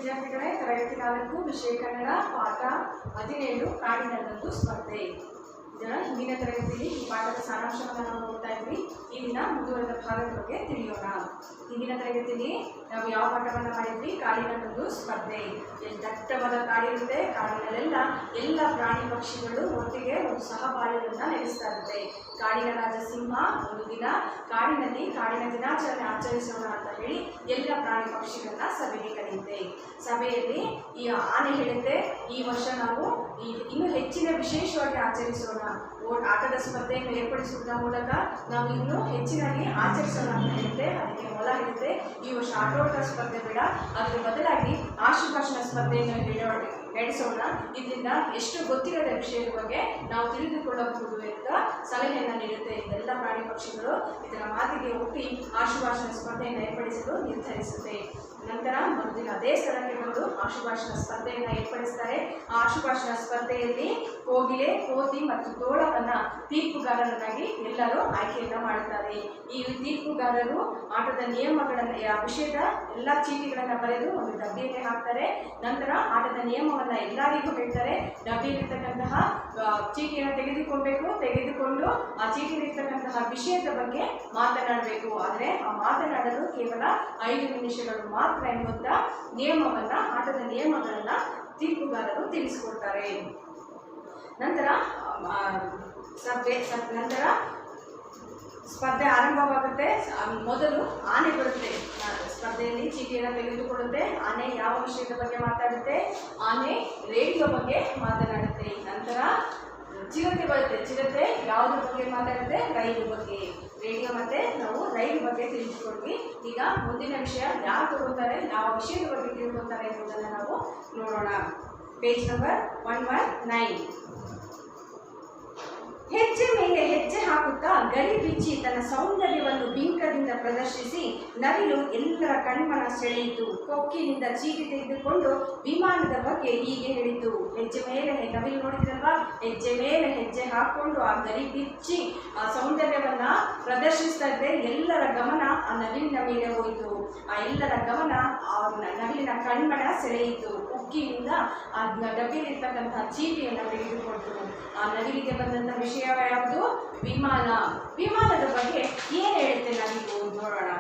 ವಿದ್ಯಾರ್ಥಿಗಳೇ, ತರಗತಿ 4 ವಿಷಯ ಕನ್ನಡ ಪಾಠ 17 ಕಾಡಿನಲ್ಲೊಂದು ಸ್ಪರ್ಧೆ. ಇದರ ಹಿಂದಿನ ತರಗತಿಯಲ್ಲಿ ಈ ಪಾಠದ ಸಾರಾಂಶವನ್ನು ನಾವು ನೋಡ್ತಾ ಇದ್ವಿ. ಈ ದಿನ ಮುಂದುವರೆದ ಭಾಗದ ಬಗ್ಗೆ ತಿಳಿಯೋಣ. ಹಿಂದಿನ ತರಗತಿಯಲ್ಲಿ ನಾವು ಯಾವ ಪಾಠವನ್ನು ಮಾಡಿದ್ವಿ? ಕಾಡಿನಲ್ಲೊಂದು ಸ್ಪರ್ಧೆ. ದಟ್ಟವಾದ ಕಾಡಿರುತ್ತೆ. ಕಾಡಿನಲ್ಲೆಲ್ಲ ಎಲ್ಲ ಪ್ರಾಣಿ ಪಕ್ಷಿಗಳು ಒಟ್ಟಿಗೆ ಒಂದು ಸಹಬಾಳ್ವೆಯನ್ನು ನಡೆಸ್ತಾ ಇರುತ್ತೆ. ಕಾಡಿನ ರಾಜ ಸಿಂಹ ಒಂದು ದಿನ ಕಾಡಿನ ದಿನಾಚರಣೆ ಆಚರಿಸೋಣ ಅಂತ ಹೇಳಿ ಎಲ್ಲ ಪ್ರಾಣಿ ಪಕ್ಷಿಗಳನ್ನ ಸಭೆಗೆ ಕರೆಯುತ್ತೆ. ಸಭೆಯಲ್ಲಿ ಈ ಆನೆ ಹೇಳುತ್ತೆ, ಈ ವರ್ಷ ನಾವು ಇನ್ನೂ ಹೆಚ್ಚಿನ ವಿಶೇಷವಾಗಿ ಆಚರಿಸೋಣ, ಆಟದ ಸ್ಪರ್ಧೆಯನ್ನು ಏರ್ಪಡಿಸುವುದರ ಮೂಲಕ ನಾವು ಇನ್ನೂ ಹೆಚ್ಚಿನಾಗಿ ಆಚರಿಸೋಣ ಅಂತ ಹೇಳುತ್ತೆ. ಅದಕ್ಕೆ ಮೊಲ ಹೇಳುತ್ತೆ, ಈ ವರ್ಷ ಆಟೋಟ ಸ್ಪರ್ಧೆ ಬೇಡ, ಅದರ ಬದಲಾಗಿ ಆಶುಭಾಷಣ ಸ್ಪರ್ಧೆಯನ್ನು ನಡೆಸೋಣ. ಇದರಿಂದ ಎಷ್ಟು ಗೊತ್ತಿರದ ವಿಷಯದ ಬಗ್ಗೆ ನಾವು ತಿಳಿದುಕೊಳ್ಳಬಹುದು ಅಂತ ಸಲಹೆಯನ್ನು ನೀಡುತ್ತೆ. ಎಲ್ಲ ಪ್ರಾಣಿ ಪಕ್ಷಿಗಳು ಇದರ ಮಾತಿಗೆ ಒಪ್ಪಿ ಆಶುಭಾಷಣ ಸ್ಪರ್ಧೆಯನ್ನು ಏರ್ಪಡಿಸಲು ನಿರ್ಧರಿಸುತ್ತೆ. ನಂತರ ಮರುದಿನ ಅದೇ ಸ್ಥಳಕ್ಕೆ ಬಂದು ಆಶುಭಾಷಣ ಸ್ಪರ್ಧೆಯನ್ನು ಏರ್ಪಡಿಸ್ತಾರೆ. ಆ ಆಶುಭಾಷಣ ಸ್ಪರ್ಧೆಯಲ್ಲಿ ಕೋಗಿಲೆ, ಕೋತಿ ಮತ್ತು ತೋಳವನ್ನು ತೀರ್ಪುಗಾರರನ್ನಾಗಿ ಎಲ್ಲರೂ ಆಯ್ಕೆಯನ್ನು ಮಾಡುತ್ತಾರೆ. ಈ ತೀರ್ಪುಗಾರರು ಆಟದ ನಿಯಮಗಳನ್ನು, ವಿಷಯದ ಎಲ್ಲ ಚೀಟಿಗಳನ್ನು ಬರೆದು ಒಂದು ಡಬ್ಬಿಯಲ್ಲಿ ಹಾಕ್ತಾರೆ. ನಂತರ ಆಟದ ನಿಯಮವನ್ನು ಎಲ್ಲರಿಗೂ ಹೇಳ್ತಾರೆ. ಡಬ್ಬಿಯಲ್ಲಿರ್ತಕ್ಕಂತಹ ಚೀಟಿಯನ್ನು ತೆಗೆದುಕೊಂಡು ಆ ಚೀಟಿಯಲ್ಲಿರ್ತಕ್ಕಂತಹ ವಿಷಯದ ಬಗ್ಗೆ ಮಾತನಾಡಬೇಕು. ಆದರೆ ಆ ಮಾತನಾಡಲು ಕೇವಲ 5 ನಿಮಿಷಗಳು ಮಾತ್ರ ಎಂಬಂತ ಆಟದ ನಿಯಮಗಳನ್ನು ತೀರ್ಪುಗಾರರು ತಿಳಿಸಿಕೊಡ್ತಾರೆ. ನಂತರ ಸ್ಪರ್ಧೆ ಆರಂಭವಾಗುತ್ತೆ. ಮೊದಲು ಆನೆ ಬರುತ್ತೆ. ಸ್ಪರ್ಧೆಯಲ್ಲಿ ಚೀಟಿಯನ್ನು ತೆಗೆದುಕೊಳ್ಳುತ್ತೆ. ಆನೆ ಯಾವ ವಿಷಯದ ಬಗ್ಗೆ ಮಾತಾಡುತ್ತೆ? ಆನೆ ರೇಡಿಯೋ ಬಗ್ಗೆ ಮಾತನಾಡುತ್ತೆ. ನಂತರ ಚಿರತೆ ಬರುತ್ತೆ. ಚಿರತೆ ಯಾವುದ್ರ ಬಗ್ಗೆ ಮಾತಾಡುತ್ತೆ? ರೈಲು ಬಗ್ಗೆ. ರೇಡಿಯೋ ಮತ್ತೆ ನಾವು ರೈಲು ಬಗ್ಗೆ ತಿಳಿದುಕೊಂಡ್ವಿ. ಈಗ ಮುಂದಿನ ವಿಷಯ ಯಾರು ತಗೊಳ್ತಾರೆ, ಯಾವ ವಿಷಯದ ಬಗ್ಗೆ ತಿಳ್ಕೊಳ್ತಾರೆ ಎಂಬುದನ್ನು ನಾವು ನೋಡೋಣ. Page number 119. ಹೆಜ್ಜೆ ಮೇಲೆ ಹೆಜ್ಜೆ ಹಾಕುತ್ತಾ ಗರಿ ಬಿಚ್ಚಿ ತನ್ನ ಸೌಂದರ್ಯವನ್ನು ಬಿಂಕದಿಂದ ಪ್ರದರ್ಶಿಸಿ ನವಿಲು ಎಲ್ಲರ ಕಣ್ಮನ ಸೆಳೆಯಿತು. ಕೊಕ್ಕಿನಿಂದ ಚೀಟಿ ತೆಗೆದುಕೊಂಡು ವಿಮಾನದ ಬಗ್ಗೆ ಹೀಗೆ ಹೇಳಿತು. ಹೆಜ್ಜೆ ಮೇಲೆ ನವಿಲು ನೋಡಿದ್ರಲ್ವಾ, ಹೆಜ್ಜೆ ಮೇಲೆ ಹೆಜ್ಜೆ ಹಾಕೊಂಡು ಆ ಗರಿ ಬಿಚ್ಚಿ ಆ ಸೌಂದರ್ಯವನ್ನ ಪ್ರದರ್ಶಿಸ್ತಾ ಇದ್ರೆ ಎಲ್ಲರ ಗಮನ ಆ ನವಿಲಿನ ಮೇಲೆ ಹೋಯಿತು. ಆ ಎಲ್ಲರ ಗಮನ ಆ ನವಿಲಿನ ಕಣ್ಮನ ಸೆಳೆಯಿತು. ಕೊಕ್ಕಿನಿಂದ ಆ ಡಬ್ಬಿಯಲ್ಲಿರ್ತಕ್ಕಂತಹ ಚೀಟಿಯನ್ನು ತೆಗೆದುಕೊಂಡು ಆ ನವಿಲಿಗೆ ಬಂದಂಥ ವಿಷಯ ಯಾವುದು? ವಿಮಾನ. ವಿಮಾನದ ಬಗ್ಗೆ ಏನು ಹೇಳುತ್ತೆ ನವಿಲು ನೋಡೋಣ.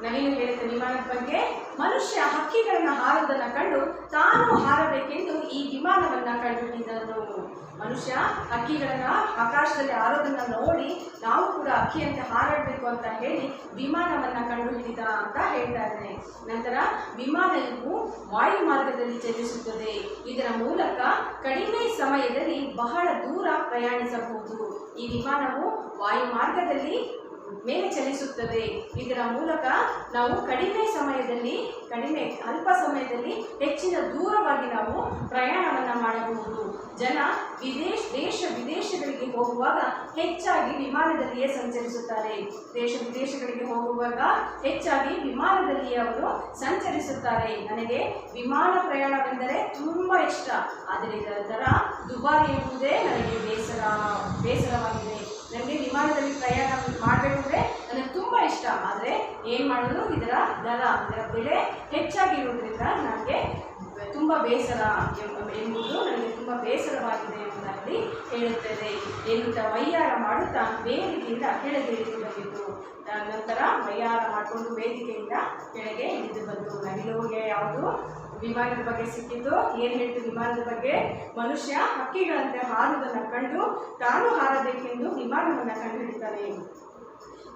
ನವಿಲು ಹೇಳುತ್ತೆ ವಿಮಾನದ ಬಗ್ಗೆ, ಮನುಷ್ಯ ಹಕ್ಕಿಗಳನ್ನ ಹಾರುವುದನ್ನು ಕಂಡು ತಾನು ಹಾರಬೇಕೆಂದು ಈ ವಿಮಾನವನ್ನ ಕಂಡುಹಿಡಿದನು. ಮನುಷ್ಯ ಹಕ್ಕಿಗಳನ್ನ ಆಕಾಶದಲ್ಲಿ ಹಾರೋದನ್ನ ನೋಡಿ ನಾವು ಕೂಡ ಹಕ್ಕಿಯಂತೆ ಹಾರಾಡಬೇಕು ಅಂತ ಹೇಳಿ ವಿಮಾನವನ್ನ ಕಂಡುಹಿಡಿದ ಅಂತ ಹೇಳ್ತಾ ಇದ್ದೇನೆ. ನಂತರ ವಿಮಾನವು ವಾಯು ಮಾರ್ಗದಲ್ಲಿ ಚಲಿಸುತ್ತದೆ. ಇದರ ಮೂಲಕ ಕಡಿಮೆ ಸಮಯದಲ್ಲಿ ಬಹಳ ದೂರ ಪ್ರಯಾಣಿಸಬಹುದು. ಈ ವಿಮಾನವು ವಾಯು ಮಾರ್ಗದಲ್ಲಿ ಮೇಲೆ ಚಲಿಸುತ್ತದೆ. ಇದರ ಮೂಲಕ ನಾವು ಅಲ್ಪ ಸಮಯದಲ್ಲಿ ಹೆಚ್ಚಿನ ದೂರವಾಗಿ ನಾವು ಪ್ರಯಾಣವನ್ನು ಮಾಡಬಹುದು. ಜನ ದೇಶ ವಿದೇಶಗಳಿಗೆ ಹೋಗುವಾಗ ಹೆಚ್ಚಾಗಿ ವಿಮಾನದಲ್ಲಿಯೇ ಸಂಚರಿಸುತ್ತಾರೆ. ದೇಶ ವಿದೇಶಗಳಿಗೆ ಹೋಗುವಾಗ ಹೆಚ್ಚಾಗಿ ವಿಮಾನದಲ್ಲಿಯೇ ಅವರು ಸಂಚರಿಸುತ್ತಾರೆ. ನನಗೆ ವಿಮಾನ ಪ್ರಯಾಣವೆಂದರೆ ತುಂಬ ಇಷ್ಟ. ಆದರೆ ಇದರ ದರ ದುಬಾರಿ ಎಂಬುದೇ ನನಗೆ ಬೇಸರವಾಗಿದೆ. ನನಗೆ ವಿಮಾನದಲ್ಲಿ ಪ್ರಯಾಣ ಮಾಡಬೇಕಂದ್ರೆ ನನಗೆ ತುಂಬ ಇಷ್ಟ. ಆದರೆ ಏನು ಮಾಡೋದು, ಇದರ ಬೆಲೆ ಹೆಚ್ಚಾಗಿರುವುದರಿಂದ ನನಗೆ ತುಂಬ ಬೇಸರ ಎಂಬುದು ನನಗೆ ತುಂಬ ಬೇಸರವಾಗಿದೆ ಎಂಬುದಾಗಿ ಹೇಳುತ್ತದೆ ಎನ್ನುತ್ತಾ ವಯ್ಯಾರ ಮಾಡುತ್ತಾ ವೇದಿಕೆಯಿಂದ ಕೆಳಗೆ ಇಳಿದು ಬಂದಿತು. ನಂತರ ವಯ್ಯಾರ ಮಾಡಿಕೊಂಡು ವೇದಿಕೆಯಿಂದ ಕೆಳಗೆ ಇಳಿದು ಬಂತು. ನವಿಲುಗೆ ಯಾವುದು ವಿಮಾನದ ಬಗ್ಗೆ ಸಿಕ್ಕಿತು? ಏನು ಹೇಳ್ತು ವಿಮಾನದ ಬಗ್ಗೆ? ಮನುಷ್ಯ ಹಕ್ಕಿಗಳಂತೆ ಹಾರುವುದನ್ನು ಕಂಡು ತಾನು ಹಾರಬೇಕೆಂದು ವಿಮಾನವನ್ನು ಕಂಡುಹಿಡಿತಾನೆ.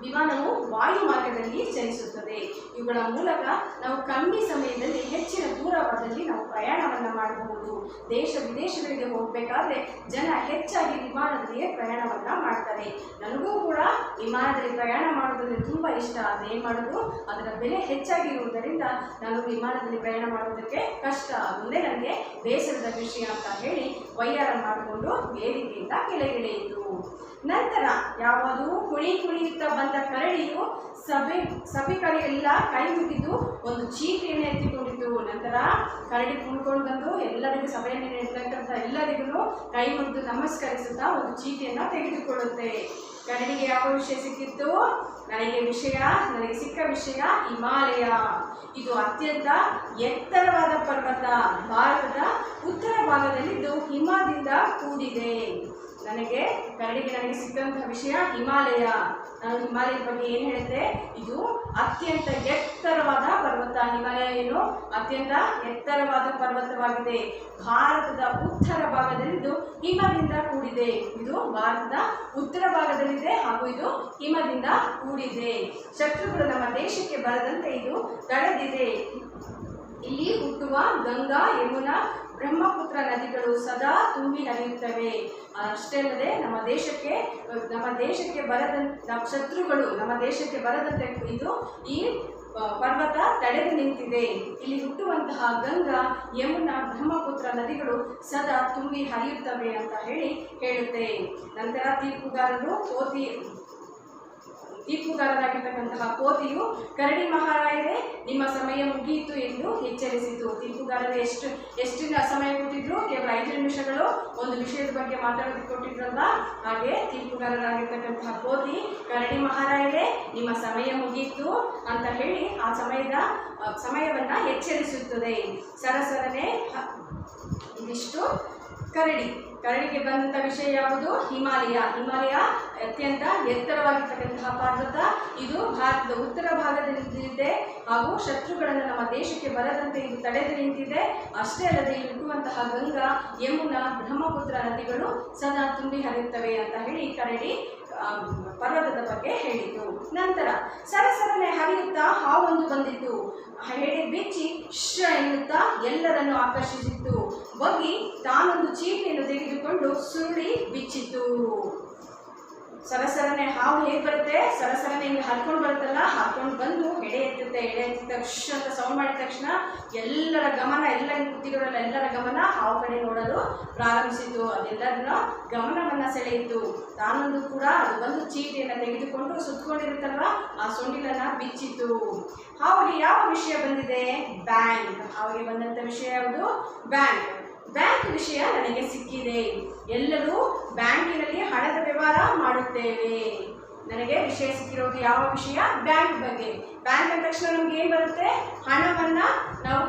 ವಿಮಾನವು ವಾಯು ಮಾರ್ಗದಲ್ಲಿ ಚಲಿಸುತ್ತದೆ. ಇವುಗಳ ಮೂಲಕ ನಾವು ಕಮ್ಮಿ ಸಮಯದಲ್ಲಿ ಹೆಚ್ಚಿನ ದೂರವಾದಲ್ಲಿ ನಾವು ಪ್ರಯಾಣವನ್ನು ಮಾಡಬಹುದು. ದೇಶ ವಿದೇಶಗಳಿಗೆ ಹೋಗಬೇಕಾದ್ರೆ ಜನ ಹೆಚ್ಚಾಗಿ ವಿಮಾನದಲ್ಲಿಯೇ ಪ್ರಯಾಣವನ್ನು ಮಾಡ್ತಾರೆ. ನನಗೂ ಕೂಡ ವಿಮಾನದಲ್ಲಿ ಪ್ರಯಾಣ ಮಾಡೋದ್ರಲ್ಲಿ ತುಂಬ ಇಷ್ಟ. ಆದರೆ ಏನು ಮಾಡೋದು, ಅದರ ಬೆಲೆ ಹೆಚ್ಚಾಗಿರುವುದರಿಂದ ನಾನು ವಿಮಾನದಲ್ಲಿ ಪ್ರಯಾಣ ಮಾಡೋದಕ್ಕೆ ಕಷ್ಟ. ಅದೊಂದೇ ನನಗೆ ಬೇಸರದ ವಿಷಯ ಅಂತ ಹೇಳಿ ವಯ್ಯಾರ ಮಾಡಿಕೊಂಡು ವೇದಿಕೆಯಿಂದ ಕೆಳಗಿಳಿಯಿತು. ನಂತರ ಯಾವುದು ಕುಣಿಯುತ್ತಾ ಬಂದ ಕರಡಿಯು ಸಭಿಕರಿಗೆಲ್ಲ ಕೈ ಮುಗಿದು ಒಂದು ಚೀಟಿಯನ್ನು ಎತ್ತಿಕೊಂಡಿತು. ನಂತರ ಕರಡಿ ಕುಣ್ಕೊಂಡು ಬಂದು ಎಲ್ಲರಿಗೂ ಸಭೆಯಲ್ಲಿ ಇರ್ತಕ್ಕಂಥ ಎಲ್ಲರಿಗೂ ಕೈ ಮುಗಿದು ನಮಸ್ಕರಿಸುತ್ತಾ ಒಂದು ಚೀಟಿಯನ್ನು ತೆಗೆದುಕೊಳ್ಳುತ್ತೆ. ಕರಡಿಗೆ ಯಾವ ವಿಷಯ ಸಿಕ್ಕಿತ್ತು? ನನಗೆ ಸಿಕ್ಕ ವಿಷಯ ಹಿಮಾಲಯ. ಇದು ಅತ್ಯಂತ ಎತ್ತರವಾದ ಪರ್ವತ, ಭಾರತದ ಉತ್ತರ ಭಾಗದಲ್ಲಿದ್ದು ಹಿಮದಿಂದ ಕೂಡಿದೆ. ಕರಡಿಗೆ ನನಗೆ ಸಿಕ್ಕಂತಹ ವಿಷಯ ಹಿಮಾಲಯ. ನಾನು ಹಿಮಾಲಯದ ಬಗ್ಗೆ ಏನು ಹೇಳುತ್ತೆ? ಇದು ಅತ್ಯಂತ ಎತ್ತರವಾದ ಪರ್ವತ. ಹಿಮಾಲಯ ಏನು? ಅತ್ಯಂತ ಎತ್ತರವಾದ ಪರ್ವತವಾಗಿದೆ. ಭಾರತದ ಉತ್ತರ ಭಾಗದಲ್ಲಿದ್ದು ಹಿಮದಿಂದ ಕೂಡಿದೆ. ಇದು ಭಾರತದ ಉತ್ತರ ಭಾಗದಲ್ಲಿದೆ ಹಾಗೂ ಇದು ಹಿಮದಿಂದ ಕೂಡಿದೆ. ಶತ್ರುಗಳು ನಮ್ಮ ದೇಶಕ್ಕೆ ಬರದಂತೆ ಇದು ತಡೆದಿದೆ. ಇಲ್ಲಿ ಹುಟ್ಟುವ ಗಂಗಾ, ಯಮುನಾ, ಬ್ರಹ್ಮಪುತ್ರ ನದಿಗಳು ಸದಾ ತುಂಬಿ ಹರಿಯುತ್ತವೆ. ಅಷ್ಟೇ ಅಲ್ಲದೆ ನಮ್ಮ ದೇಶಕ್ಕೆ ಬರದಂತೆ ಶತ್ರುಗಳು ನಮ್ಮ ದೇಶಕ್ಕೆ ಬರದಂತೆ ಇದು ಈ ಪರ್ವತ ತಡೆದು ನಿಂತಿದೆ. ಇಲ್ಲಿ ಹುಟ್ಟುವಂತಹ ಗಂಗಾ, ಯಮುನಾ, ಬ್ರಹ್ಮಪುತ್ರ ನದಿಗಳು ಸದಾ ತುಂಬಿ ಹರಿಯುತ್ತವೆ ಅಂತ ಹೇಳುತ್ತೆ. ನಂತರ ತೀರ್ಪುಗಾರರಾಗಿರ್ತಕ್ಕಂತಹ ಕೋತಿಯು ಕರಡಿ ಮಹಾರಾಯರೇ, ನಿಮ್ಮ ಸಮಯ ಮುಗಿಯಿತು ಎಂದು ಎಚ್ಚರಿಸಿತು. ತೀರ್ಪುಗಾರರು ಎಷ್ಟಿನ ಸಮಯ ಕೊಟ್ಟಿದ್ರು? ಕೇವಲ 5 ನಿಮಿಷಗಳು ಒಂದು ವಿಷಯದ ಬಗ್ಗೆ ಮಾತಾಡೋದಕ್ಕೆ ಕೊಟ್ಟಿದ್ರಲ್ವಾ? ಹಾಗೆ ತೀರ್ಪುಗಾರರಾಗಿರ್ತಕ್ಕಂತಹ ಕೋತಿ ಕರಡಿ ಮಹಾರಾಯರೇ, ನಿಮ್ಮ ಸಮಯ ಮುಗಿಯಿತು ಅಂತ ಹೇಳಿ ಆ ಸಮಯವನ್ನ ಎಚ್ಚರಿಸುತ್ತದೆ. ಸರಸರನೆ ಇದಿಷ್ಟು ಕರಡಿಗೆ ಬಂದಂಥ ವಿಷಯ ಯಾವುದು? ಹಿಮಾಲಯ ಅತ್ಯಂತ ಎತ್ತರವಾಗಿರ್ತಕ್ಕಂತಹ ಪರ್ವತ. ಇದು ಭಾರತದ ಉತ್ತರ ಭಾಗದಲ್ಲಿದೆ ಹಾಗೂ ಶತ್ರುಗಳನ್ನು ನಮ್ಮ ದೇಶಕ್ಕೆ ಬರದಂತೆ ಇದು ತಡೆದು ನಿಂತಿದೆ. ಅಷ್ಟೇ ಅಲ್ಲದೆ ಇಲ್ಲಿ ಹುಟ್ಟುವಂತಹ ಗಂಗಾ, ಯಮುನಾ, ಬ್ರಹ್ಮಪುತ್ರ ನದಿಗಳು ಸದಾ ತುಂಬಿ ಹರಿಯುತ್ತವೆ ಅಂತ ಹೇಳಿ ಕರಡಿ ಪರ್ವತದ ಬಗ್ಗೆ ಹೇಳಿತು. ನಂತರ ಸರಸರನೆ ಹರಿಯುತ್ತಾ ಹಾವೊಂದು ಬಂದಿತು. ಹೆಡೆ ಬಿಚ್ಚಿ ಎನ್ನುತ್ತಾ ಎಲ್ಲರನ್ನು ಆಕರ್ಷಿಸಿತು. ಬಗ್ಗಿ ತಾನೊಂದು ಚೀಟಿಯನ್ನು ತೆಗೆದುಕೊಂಡು ಸುರುಳಿ ಬಿಚ್ಚಿತು. ಸರಸರನೆ ಹಾವು ಹೇಗೆ ಬರುತ್ತೆ? ಸರಸರನೆ ಹಿಂಗೆ ಹರ್ಕೊಂಡು ಬರುತ್ತಲ್ಲ, ಹರ್ಕೊಂಡು ಬಂದು ಎಡೆ ಎತ್ತಿದ ತಕ್ಷಣ ಅಂತ ಸೌಂಡ್ ಮಾಡಿದ ತಕ್ಷಣ ಎಲ್ಲರ ಗಮನ, ಕೂತಿರೋರೆಲ್ಲ ಎಲ್ಲರ ಗಮನ ಹಾವು ಕಡೆ ನೋಡಲು ಪ್ರಾರಂಭಿಸಿತು. ಅದೆಲ್ಲರನ್ನ ಗಮನವನ್ನು ಸೆಳೆಯಿತು. ತಾನೊಂದು ಕೂಡ ಅದು ಬಂದು ಚೀಟಿಯನ್ನು ತೆಗೆದುಕೊಂಡು ಸುತ್ತಕೊಂಡಿರುತ್ತಲ್ವ ಆ ಸೊಂಡಿಲನ್ನು ಬಿಚ್ಚಿತು. ಹಾವಿಗೆ ಯಾವ ವಿಷಯ ಬಂದಿದೆ? ಬ್ಯಾಂಕ್. ಹಾವಿಗೆ ಬಂದಂಥ ವಿಷಯ ಯಾವುದು? ಬ್ಯಾಂಕ್ ವಿಷಯ ನನಗೆ ಸಿಕ್ಕಿದೆ. ಎಲ್ಲರೂ ಬ್ಯಾಂಕಿನಲ್ಲಿ ಹಣದ ವ್ಯವಹಾರ ಮಾಡುತ್ತೇವೆ. ನನಗೆ ವಿಷಯ ಸಿಕ್ಕಿರೋದು ಯಾವ ವಿಷಯ? ಬ್ಯಾಂಕ್ ಬಗ್ಗೆ. ಬ್ಯಾಂಕ್ ಅಂದ ತಕ್ಷಣ ನಮ್ಗೆ ಏನು ಬರುತ್ತೆ? ಹಣವನ್ನು ನಾವು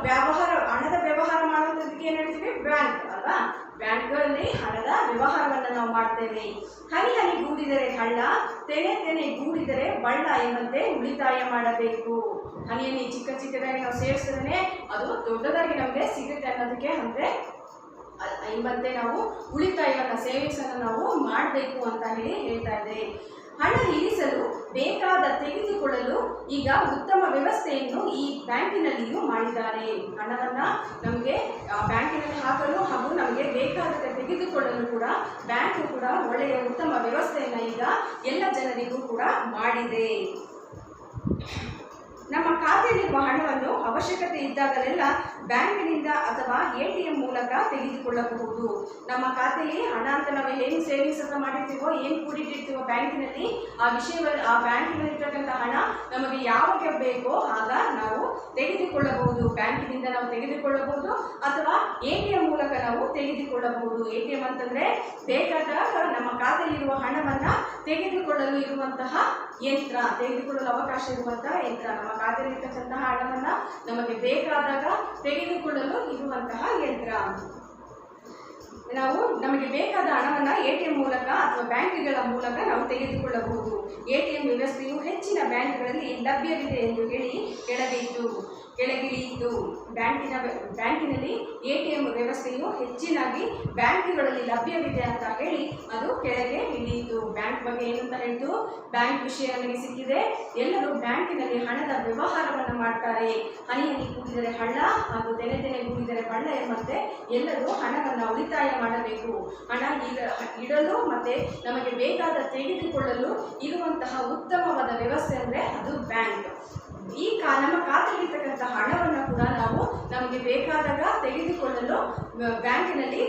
ಹಣದ ವ್ಯವಹಾರ ಮಾಡುವುದಕ್ಕೆ ಏನು ಹೇಳ್ತೀವಿ? ಬ್ಯಾಂಕ್ ಅಲ್ವಾ? ಬ್ಯಾಂಕಲ್ಲಿ ಹಣದ ವ್ಯವಹಾರವನ್ನು ನಾವು ಮಾಡ್ತೇವೆ. ಹನಿ ಹನಿ ಗೂಡಿದರೆ ಹಳ್ಳ, ತೆನೆ ತೆನೆ ಗೂಡಿದರೆ ಬಳ್ಳ ಎಂಬಂತೆ ಉಳಿತಾಯ ಮಾಡಬೇಕು. ಹನಿಯನ್ನು ಚಿಕ್ಕದಾಗಿ ನಾವು ಸೇರಿಸಿದ್ರೆ ಅದು ದೊಡ್ಡದಾಗಿ ನಮಗೆ ಸಿಗುತ್ತೆ ಅನ್ನೋದಕ್ಕೆ ಎಂಬಂತೆ ನಾವು ಉಳಿತಾಯವನ್ನು ಸೇವಿಂಗ್ಸನ್ನು ನಾವು ಮಾಡಬೇಕು ಅಂತ ಹೇಳ್ತಾ ಇದೆ. ಹಣ ಇರಿಸಲು ಬೇಕಾದ ತೆಗೆದುಕೊಳ್ಳಲು ಈಗ ಉತ್ತಮ ವ್ಯವಸ್ಥೆಯನ್ನು ಈ ಬ್ಯಾಂಕಿನಲ್ಲಿಯೂ ಮಾಡಿದ್ದಾರೆ. ಹಣವನ್ನು ನಮಗೆ ಬ್ಯಾಂಕಿನಲ್ಲಿ ಹಾಕಲು ಹಾಗೂ ನಮಗೆ ಬೇಕಾದ ತೆಗೆದುಕೊಳ್ಳಲು ಕೂಡ ಬ್ಯಾಂಕು ಕೂಡ ಒಳ್ಳೆಯ ಉತ್ತಮ ವ್ಯವಸ್ಥೆಯನ್ನು ಈಗ ಎಲ್ಲ ಜನರಿಗೂ ಕೂಡ ಮಾಡಿದೆ. ನಮ್ಮ ಖಾತೆಯಲ್ಲಿರುವ ಹಣವನ್ನು ಅವಶ್ಯಕತೆ ಇದ್ದಾಗಲೆಲ್ಲ ಬ್ಯಾಂಕಿನಿಂದ ಅಥವಾ ATM ಮೂಲಕ ತೆಗೆದುಕೊಳ್ಳಬಹುದು. ನಮ್ಮ ಖಾತೆಯಲ್ಲಿ ಹಣ ಅಂತ ನಾವು ಏನು ಸೇವಿಂಗ್ಸ್ ಅಂತ ಮಾಡಿರ್ತೀವೋ, ಏನು ಕೂಡಿಟ್ಟಿರ್ತೀವೋ ಬ್ಯಾಂಕಿನಲ್ಲಿ, ಆ ಬ್ಯಾಂಕಿನಲ್ಲಿರ್ತಕ್ಕಂಥ ಹಣ ನಮಗೆ ಯಾವಾಗ ಬೇಕೋ ಆಗ ನಾವು ತೆಗೆದುಕೊಳ್ಳಬಹುದು. ಬ್ಯಾಂಕಿನಿಂದ ನಾವು ತೆಗೆದುಕೊಳ್ಳಬಹುದು ಅಥವಾ ATM ಮೂಲಕ ನಾವು ತೆಗೆದುಕೊಳ್ಳಬಹುದು. ATM ಅಂತಂದರೆ ಬೇಕಾದಾಗ ನಮ್ಮ ಖಾತೆಯಲ್ಲಿರುವ ಹಣವನ್ನು ತೆಗೆದುಕೊಳ್ಳಲು ಇರುವಂತಹ ಯಂತ್ರ, ತೆಗೆದುಕೊಳ್ಳಲು ಅವಕಾಶ ಇರುವಂತಹ ಯಂತ್ರ. ನಮ್ಮ ಖಾತೆಯಲ್ಲಿರ್ತಕ್ಕಂತಹ ಹಣವನ್ನು ನಮಗೆ ಬೇಕಾದಾಗ ತೆಗೆದುಕೊಳ್ಳಲು ಇರುವಂತಹ ಯಂತ್ರ. ನಮಗೆ ಬೇಕಾದ ಹಣವನ್ನು ATM ಮೂಲಕ ಅಥವಾ ಬ್ಯಾಂಕ್ಗಳ ಮೂಲಕ ನಾವು ತೆಗೆದುಕೊಳ್ಳಬಹುದು. ATM ವ್ಯವಸ್ಥೆಯು ಹೆಚ್ಚಿನ ಬ್ಯಾಂಕ್ಗಳಲ್ಲಿ ಲಭ್ಯವಿದೆ ಎಂದು ಹೇಳಿ ಕೆಳಗಿಳಿಯಿತು. ಬ್ಯಾಂಕಿನಲ್ಲಿ ATM ವ್ಯವಸ್ಥೆಯು ಹೆಚ್ಚಿನಾಗಿ ಬ್ಯಾಂಕ್ಗಳಲ್ಲಿ ಲಭ್ಯವಿದೆ ಅಂತ ಹೇಳಿ ಅದು ಕೆಳಗೆ ಇಳಿಯಿತು. ಬ್ಯಾಂಕ್ ಬಗ್ಗೆ ಏನಂತ ಹೇಳಿತು? ಬ್ಯಾಂಕ್ ವಿಷಯ ನಮಗೆ ಸಿಕ್ಕಿದೆ. ಎಲ್ಲರೂ ಬ್ಯಾಂಕಿನಲ್ಲಿ ಹಣದ ವ್ಯವಹಾರವನ್ನು ಮಾಡ್ತಾರೆ. ಹನಿ ಹನಿ ಕೂಡಿದರೆ ಹಳ್ಳ ಹಾಗೂ ತೆನೆ ತೆನೆ ಕೂಡಿದರೆ ಬಳ್ಳ ಎಂಬಂತೆ ಎಲ್ಲರೂ ಹಣವನ್ನು ಉಳಿತಾಯ ಮಾಡಬೇಕು. ಹಣ ಇಡಲು ಮತ್ತು ನಮಗೆ ಬೇಕಾದ ತೆಗೆದುಕೊಳ್ಳಲು ಇರುವಂತಹ ಉತ್ತಮವಾದ ವ್ಯವಸ್ಥೆ ಅಂದರೆ ಅದು ಬ್ಯಾಂಕ್. ನಮ್ಮ ಖಾತೆಯಲ್ಲಿರ್ತಕ್ಕಂಥ ಹಣವನ್ನು ಕೂಡ ನಾವು ನಮಗೆ ಬೇಕಾದಾಗ ತೆಗೆದುಕೊಳ್ಳಲು ಬ್ಯಾಂಕಿನಲ್ಲಿ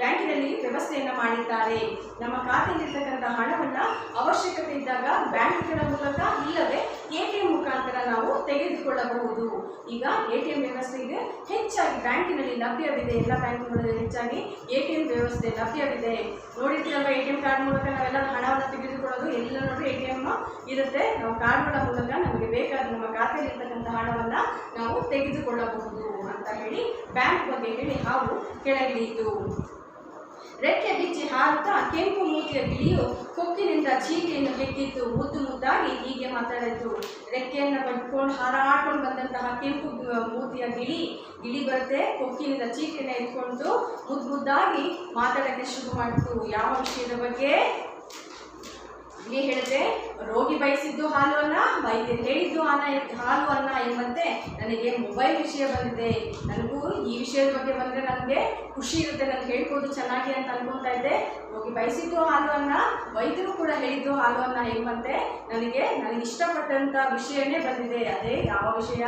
ಬ್ಯಾಂಕಿನಲ್ಲಿ ವ್ಯವಸ್ಥೆಯನ್ನು ಮಾಡಿದ್ದಾರೆ. ನಮ್ಮ ಖಾತೆಯಲ್ಲಿರ್ತಕ್ಕಂಥ ಹಣವನ್ನು ಅವಶ್ಯಕತೆ ಇದ್ದಾಗ ಬ್ಯಾಂಕ್ಗಳ ಮೂಲಕ ಇಲ್ಲವೇ ATM ಮುಖಾಂತರ ನಾವು ತೆಗೆದುಕೊಳ್ಳಬಹುದು. ಈಗ ATM ವ್ಯವಸ್ಥೆ ಇದೆ, ಹೆಚ್ಚಾಗಿ ಬ್ಯಾಂಕಿನಲ್ಲಿ ಲಭ್ಯವಿದೆ. ಎಲ್ಲ ಬ್ಯಾಂಕುಗಳಲ್ಲಿ ಹೆಚ್ಚಾಗಿ ATM ವ್ಯವಸ್ಥೆ ಲಭ್ಯವಿದೆ. ನೋಡಿರ್ತೀರಲ್ವ, ATM ಕಾರ್ಡ್ ಮೂಲಕ ನಾವೆಲ್ಲ ಹಣವನ್ನು ತೆಗೆದುಕೊಳ್ಳೋದು. ಎಲ್ಲ ನೋಡಿ ATM ಇರುತ್ತೆ. ನಾವು ಕಾರ್ಡ್ಗಳ ಮೂಲಕ ನಮಗೆ ಬೇಕಾದ ನಮ್ಮ ಖಾತೆಯಲ್ಲಿರ್ತಕ್ಕಂಥ ಹಣವನ್ನು ನಾವು ತೆಗೆದುಕೊಳ್ಳಬಹುದು ಅಂತ ಹೇಳಿ ಬ್ಯಾಂಕ್ ಬಗ್ಗೆ ಹೇಳಿ ಹಾವು ಕೆಳಗಿಳಿಯಿತು. ರೆಕ್ಕೆ ಬಿಚ್ಚಿ ಹಾರುತ್ತಾ ಕೆಂಪು ಮೂತಿಯ ಗಿಳಿಯು ಕೊಕ್ಕಿನಿಂದ ಚೀಟಿಯನ್ನು ಹೆಕ್ಕಿತ್ತು. ಮುದ್ದು ಮುದ್ದಾಗಿ ಹೀಗೆ ಮಾತಾಡಿತು. ರೆಕ್ಕೆಯನ್ನು ಬಡ್ಕೊಂಡು ಹಾರಾಡ್ಕೊಂಡು ಬಂದಂತಹ ಕೆಂಪು ಮೂತಿಯ ಗಿಳಿ ಬರುತ್ತೆ, ಕೊಕ್ಕಿನಿಂದ ಚೀಟಿಯನ್ನು ಎತ್ಕೊಂಡು ಮುದ್ದು ಮುದ್ದಾಗಿ ಮಾತಾಡೋಕ್ಕೆ ಶುರು ಮಾಡಿತು. ಯಾವ ವಿಷಯದ ಬಗ್ಗೆ? ಇಲ್ಲಿ ಹೇಳಿದೆ, ರೋಗಿ ಬಯಸಿದ್ದು ಹಾಲು ಅನ್ನ, ವೈದ್ಯರು ಹೇಳಿದ್ದು ಹಾಲು ಅನ್ನ ಎಂಬಂತೆ ನನಗೆ ಮೊಬೈಲ್ ವಿಷಯ ಬಂದಿದೆ. ನನಗೂ ಈ ವಿಷಯದ ಬಗ್ಗೆ ಬಂದರೆ ನನಗೆ ಖುಷಿ ಇರುತ್ತೆ, ನನಗೆ ಹೇಳ್ಬೋದು ಚೆನ್ನಾಗಿ ಅಂತ ಅನ್ಕೊತಾ ಇದ್ದೆ. ರೋಗಿ ಬಯಸಿದ್ದು ಹಾಲು ಅನ್ನ, ವೈದ್ಯರು ಕೂಡ ಹೇಳಿದ್ದು ಹಾಲು ಅನ್ನ ಎಂಬಂತೆ ನನಗೆ ಇಷ್ಟಪಟ್ಟಂಥ ವಿಷಯನೇ ಬಂದಿದೆ. ಅದೇ ಯಾವ ವಿಷಯ?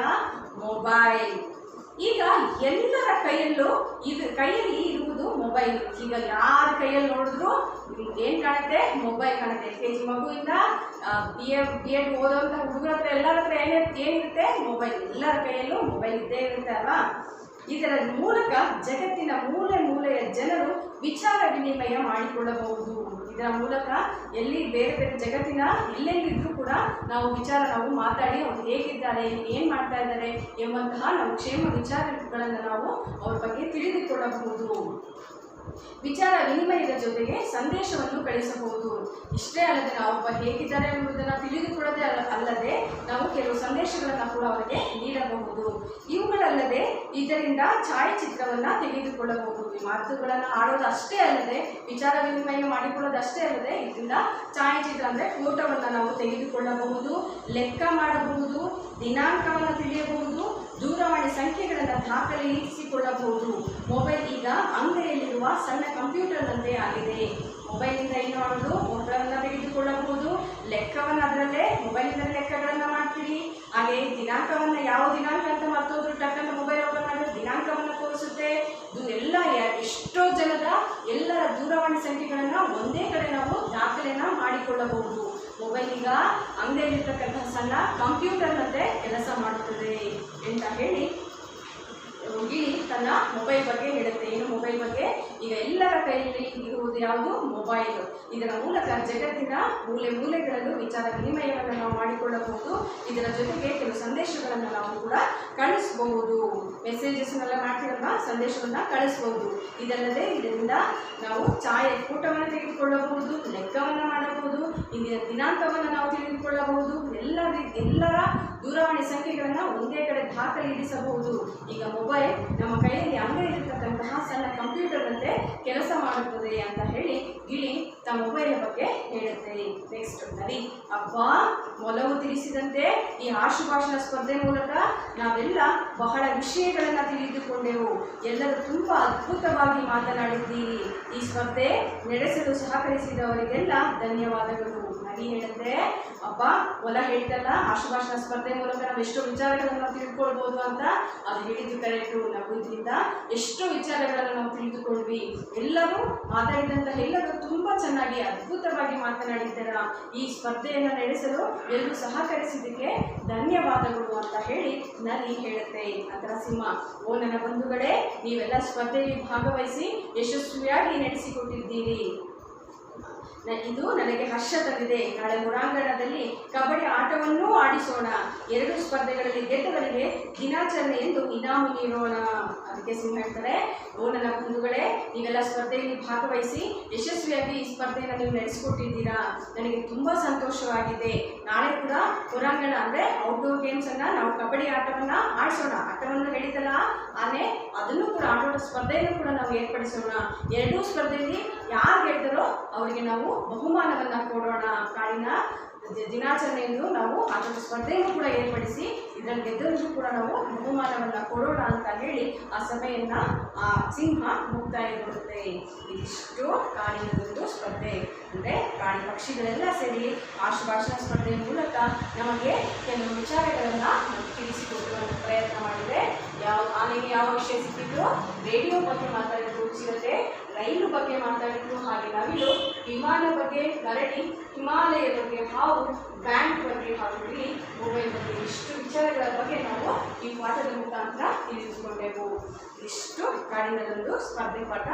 ಮೊಬೈಲ್. ಈಗ ಎಲ್ಲರ ಕೈಯಲ್ಲಿ ಇರುವುದು ಮೊಬೈಲ್. ಈಗ ಯಾರ ಕೈಯಲ್ಲಿ ನೋಡಿದ್ರು ಏನು ಕಾಣುತ್ತೆ? ಮೊಬೈಲ್ ಕಾಣುತ್ತೆ. LKG ಮಗುವಿಂದ B.Ed ಓದೋಂಥ ಹುಡುಗರ ಹತ್ರ ಎಲ್ಲರ ಹತ್ರ ಏನಿರುತ್ತೆ? ಮೊಬೈಲ್. ಎಲ್ಲರ ಕೈಯಲ್ಲೂ ಮೊಬೈಲ್ ಇದ್ದೇ ಇರುತ್ತೆ ಅಲ್ವಾ? ಇದರ ಮೂಲಕ ಜಗತ್ತಿನ ಮೂಲೆಯ ಜನರು ವಿಚಾರ ವಿನಿಮಯ ಮಾಡಿಕೊಳ್ಳಬಹುದು. ಇದರ ಮೂಲಕ ಎಲ್ಲಿ ಬೇರೆ ಜಗತ್ತಿನ ಎಲ್ಲೆಲ್ಲಿದ್ರೂ ಕೂಡ ನಾವು ಮಾತಾಡಿ ಅವ್ರು ಹೇಗಿದ್ದಾರೆ, ಏನು ಮಾಡ್ತಾ ಇದ್ದಾರೆ ಎಂಬಂತಹ ನಾವು ಕ್ಷೇಮ ವಿಚಾರಗಳನ್ನು ನಾವು ಅವ್ರ ಬಗ್ಗೆ ತಿಳಿದುಕೊಳ್ಳಬಹುದು. ವಿಚಾರ ವಿನಿಮಯದ ಜೊತೆಗೆ ಸಂದೇಶವನ್ನು ಕಳಿಸಬಹುದು. ಇಷ್ಟೇ ಅಲ್ಲದೆ ನಾವು ಹೇಗಿದ್ದಾರೆ ಎಂಬುದನ್ನು ತಿಳಿದುಕೊಳ್ಳದೆ ಅಲ್ಲದೆ ನಾವು ಕೆಲವು ಸಂದೇಶಗಳನ್ನು ಕೂಡ ಅವರಿಗೆ ನೀಡಬಹುದು. ಇವುಗಳಲ್ಲದೆ ಇದರಿಂದ ಛಾಯಾಚಿತ್ರವನ್ನು ತೆಗೆದುಕೊಳ್ಳಬಹುದು. ಮಾತುಗಳನ್ನು ಆಡೋದು ಅಷ್ಟೇ ಅಲ್ಲದೆ, ವಿಚಾರ ವಿನಿಮಯ ಮಾಡಿಕೊಳ್ಳೋದು ಅಷ್ಟೇ ಅಲ್ಲದೆ, ಇದರಿಂದ ಛಾಯಾಚಿತ್ರ ಅಂದರೆ ಫೋಟೋವನ್ನು ನಾವು ತೆಗೆದುಕೊಳ್ಳಬಹುದು, ಲೆಕ್ಕ ಮಾಡಬಹುದು, ದಿನಾಂಕವನ್ನು ತಿಳಿಯಬಹುದು, ದೂರವಾಣಿ ಸಂಖ್ಯೆಗಳನ್ನು ದಾಖಲಿಸಿಕೊಳ್ಳಬಹುದು. ಮೊಬೈಲ್ ಈಗ ಅಂಗೈಯಲ್ಲಿರುವ ಸಣ್ಣ ಕಂಪ್ಯೂಟರ್ನಂತೆ ಆಗಿದೆ. ಮೊಬೈಲಿಂದ ಏನು ಮಾಡೋದು? ಫೋಟೋವನ್ನು ತೆಗೆದುಕೊಳ್ಳಬಹುದು, ಲೆಕ್ಕವನ್ನು ಅದರಲ್ಲೇ ಮೊಬೈಲಿಂದ ಲೆಕ್ಕಗಳನ್ನು ಮಾಡ್ತೀರಿ. ಹಾಗೆ ದಿನಾಂಕವನ್ನು ಯಾವ ದಿನಾಂಕ ಅಂತ ಮತ್ತೋದ್ರು ಟಕ್ಕಂತ ಮೊಬೈಲ್ ಓಪನ್ ಮಾಡಿದ್ರೆ ದಿನಾಂಕವನ್ನು ತೋರಿಸುತ್ತೆ. ಎಷ್ಟೋ ಜನದ ಎಲ್ಲರ ದೂರವಾಣಿ ಸಂಖ್ಯೆಗಳನ್ನು ಒಂದೇ ಕಡೆ ನಾವು ದಾಖಲೆಯನ್ನು ಮಾಡಿಕೊಳ್ಳಬಹುದು. ಮೊಬೈಲ್ ಈಗ ಅಂಗೈಯಲ್ಲಿರ್ತಕ್ಕಂಥ ಸಣ್ಣ ಕಂಪ್ಯೂಟರ್ನಂತೆ ಕೆಲಸ ಮಾಡುತ್ತದೆ ಅಂತ ಹೇಳಿ ಗಿಳಿ ತನ್ನ ಮೊಬೈಲ್ ಬಗ್ಗೆ ಹೇಳುತ್ತೆ. ಏನು ಮೊಬೈಲ್ ಬಗ್ಗೆ? ಈಗ ಎಲ್ಲರ ಕೈಯಲ್ಲಿ ಇರುವುದು ಯಾವುದು? ಮೊಬೈಲ್. ಇದರ ಮೂಲಕ ಜಗತ್ತಿನ ಮೂಲೆಗಳಲ್ಲೂ ವಿಚಾರ ವಿನಿಮಯವನ್ನು ನಾವು ಮಾಡಿಕೊಳ್ಳಬಹುದು. ಇದರ ಜೊತೆಗೆ ಕೆಲವು ಸಂದೇಶಗಳನ್ನು ನಾವು ಕೂಡ ಕಳಿಸಬಹುದು. ಮೆಸೇಜಸ್ನೆಲ್ಲ ಮಾಡ್ತೀರಲ್ವ, ಸಂದೇಶವನ್ನು ಕಳಿಸಬಹುದು. ಇದಲ್ಲದೆ ಇದರಿಂದ ನಾವು ಫೋಟೋವನ್ನು ತೆಗೆದುಕೊಳ್ಳಬಹುದು, ಲೆಕ್ಕವನ್ನು ಮಾಡಬಹುದು, ಇಂದಿನ ದಿನಾಂಕವನ್ನು ನಾವು ತಿಳಿದುಕೊಳ್ಳಬಹುದು. ಎಲ್ಲರ ದೂರವಾಣಿ ಸಂಖ್ಯೆಗಳನ್ನು ಒಂದೇ ಕಡೆ ದಾಖಲಿರಿಸಬಹುದು. ಈಗ ಮೊಬೈಲ್ ನಮ್ಮ ಕೈಯಲ್ಲಿ ಅಂಗೈಯಲ್ಲಿರ್ತಕ್ಕಂತಹ ಸಣ್ಣ ಕಂಪ್ಯೂಟರ್ನಂತೆ ಕೆಲಸ ಮಾಡುತ್ತದೆ ಅಂತ ಹೇಳಿ ಗಿಳಿ ತಮ್ಮ ಮೊಬೈಲ್ ಬಗ್ಗೆ ಹೇಳುತ್ತೆ. ನೆಕ್ಸ್ಟ್ ನರಿ. ಅಬ್ಬಾ, ಮೊಲವು ತಿಳಿಸಿದಂತೆ ಈ ಆಶುಭಾಷಣ ಸ್ಪರ್ಧೆ ಮೂಲಕ ನಾವೆಲ್ಲ ಬಹಳ ವಿಷಯಗಳನ್ನು ತಿಳಿದುಕೊಂಡೆವು. ಎಲ್ಲರೂ ತುಂಬ ಅದ್ಭುತವಾಗಿ ಮಾತನಾಡಿದ್ದೀರಿ. ಈ ಸ್ಪರ್ಧೆ ನಡೆಸಲು ಸಹಕರಿಸಿದವರಿಗೆಲ್ಲ ಧನ್ಯವಾದಗಳು. ನರಿ ಹೇಳುತ್ತೆ, ಅಪ್ಪ ಮೊಲ ಹೇಳ್ತಲ್ಲ, ಆಶುಭಾಷಣ ಸ್ಪರ್ಧೆ ಮೂಲಕ ನಾವು ಎಷ್ಟೋ ವಿಚಾರಗಳನ್ನು ನಾವು ತಿಳ್ಕೊಳ್ಬೋದು ಅಂತ. ಅದು ಹೇಳಿದ್ದು ಕರೆಕ್ಟು. ನಾವು ಇದರಿಂದ ಎಷ್ಟೋ ವಿಚಾರಗಳನ್ನು ನಾವು ತಿಳಿದುಕೊಂಡ್ವಿ. ಎಲ್ಲರೂ ಮಾತಾಡಿದಂತಹ ಎಲ್ಲರೂ ತುಂಬ ಚೆನ್ನಾಗಿ ಅದ್ಭುತವಾಗಿ ಮಾತನಾಡಿದ್ದಾರ. ಈ ಸ್ಪರ್ಧೆಯನ್ನು ನಡೆಸಲು ಎಲ್ಲರೂ ಸಹಕರಿಸಿದ್ದಕ್ಕೆ ಧನ್ಯವಾದಗಳು ಅಂತ ಹೇಳಿ ನರಿ ಹೇಳುತ್ತೆ. ಅದರ ಸಿಂಹ, ಓ ನನ್ನ ಬಂಧುಗಳೇ, ನೀವೆಲ್ಲ ಸ್ಪರ್ಧೆಯಲ್ಲಿ ಭಾಗವಹಿಸಿ ಯಶಸ್ವಿಯಾಗಿ ನಡೆಸಿಕೊಟ್ಟಿದ್ದೀರಿ. ಇದು ನನಗೆ ಹರ್ಷ ತಂದಿದೆ. ನಾಳೆ ಹೊರಾಂಗಣದಲ್ಲಿ ಕಬಡ್ಡಿ ಆಟವನ್ನೂ ಆಡಿಸೋಣ. 2 ಸ್ಪರ್ಧೆಗಳಲ್ಲಿ ಗೆದ್ದವರಿಗೆ ದಿನಾಚರಣೆ ಎಂದು ಇನಾಮು ನೀಡೋಣ. ಅದಕ್ಕೆ ಸಿಂಹ ಹೇಳ್ತಾರೆ, ಓ ನನ್ನ ಬಂಧುಗಳೇ, ನೀವೆಲ್ಲ ಸ್ಪರ್ಧೆಯಲ್ಲಿ ಭಾಗವಹಿಸಿ ಯಶಸ್ವಿಯಾಗಿ ಈ ಸ್ಪರ್ಧೆಯನ್ನು ನೀವು ನಡೆಸಿಕೊಟ್ಟಿದ್ದೀರಾ. ನನಗೆ ತುಂಬ ಸಂತೋಷವಾಗಿದೆ. ನಾಳೆ ಕೂಡ ಹೊರಾಂಗಣ ಅಂದರೆ ಔಟ್ಡೋರ್ ಗೇಮ್ಸನ್ನು ನಾವು ಕಬಡ್ಡಿ ಆಟವನ್ನು ಆಡಿಸೋಣ. ಆಟವನ್ನು ಹೇಳಿದಲ್ಲ ಆನೆ, ಅದನ್ನು ಕೂಡ ಆಟೋಟ ಸ್ಪರ್ಧೆಯನ್ನು ಕೂಡ ನಾವು ಏರ್ಪಡಿಸೋಣ. 2 ಸ್ಪರ್ಧೆಯಲ್ಲಿ ಯಾರು ಗೆಲ್ತಾರೋ ಅವರಿಗೆ ನಾವು ಬಹುಮಾನವನ್ನು ಕೊಡೋಣ. ಕಾಡಿನ ದಿನಾಚರಣೆಯನ್ನು ನಾವು ಆಟೋಟ ಸ್ಪರ್ಧೆಯನ್ನು ಕೂಡ ಏರ್ಪಡಿಸಿ ಇದರಲ್ಲಿ ಗೆದ್ದವರಿಗೂ ಕೂಡ ನಾವು ಬಹುಮಾನವನ್ನು ಕೊಡೋಣ ಅಂತ ಹೇಳಿ ಆ ಸಭೆಯನ್ನು ಆ ಸಿಂಹ ಮುಕ್ತಾಯಗೊಳ್ಳುತ್ತೆ. ಇದಿಷ್ಟು ಕಾಡಿನದೊಂದು ಸ್ಪರ್ಧೆ. ಅಂದರೆ ಕಾಡಿ ಪಕ್ಷಿಗಳೆಲ್ಲ ಸೇರಿ ಆಶುಭಾಷಣ ಸ್ಪರ್ಧೆಯ ಮೂಲಕ ನಮಗೆ ಕೆಲವು ವಿಚಾರಗಳನ್ನು ತಿಳಿಸಿಕೊಡುವ ಪ್ರಯತ್ನ ಮಾಡಿದರೆ ಆನೆಗೆ ಯಾವ ವಿಷಯ ಸಿಕ್ಕಿದ್ರು? ರೇಡಿಯೋ ಬಗ್ಗೆ ಮಾತಾಡೋದು ಸಿಗುತ್ತೆ. ರೈಲು ಬಗ್ಗೆ ಮಾತಾಡಿದ್ರು, ಹಾಗೆ ನವಿಲು, ವಿಮಾನ ಬಗ್ಗೆ ಕರಡಿ, ಹಿಮಾಲಯ ಬಗ್ಗೆ ಹಾವು, ಬ್ಯಾಂಕ್ ಬಗ್ಗೆ ಹಾಗೂ ಗಿಳಿ, ಮೊಬೈಲ್ ಬಗ್ಗೆ ಇಷ್ಟು ವಿಚಾರಗಳ ಬಗ್ಗೆ ನಾವು ಈ ಪಾಠದ ಮುಖಾಂತರ ತಿಳಿದುಕೊಂಡೆವು. ಇಷ್ಟು ಕಾಡಿನದೊಂದು ಸ್ಪರ್ಧೆ ಪಾಠ.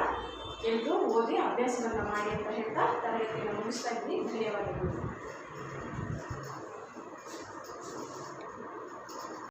ಎಲ್ಲರೂ ಓದಿ ಅಭ್ಯಾಸವನ್ನು ಮಾಡಿ ಅಂತ ಹೇಳ್ತಾ ತರಗತಿಯನ್ನು ಮುಗಿಸ್ತಾ ಇದ್ದೀನಿ. ಧನ್ಯವಾದಗಳು.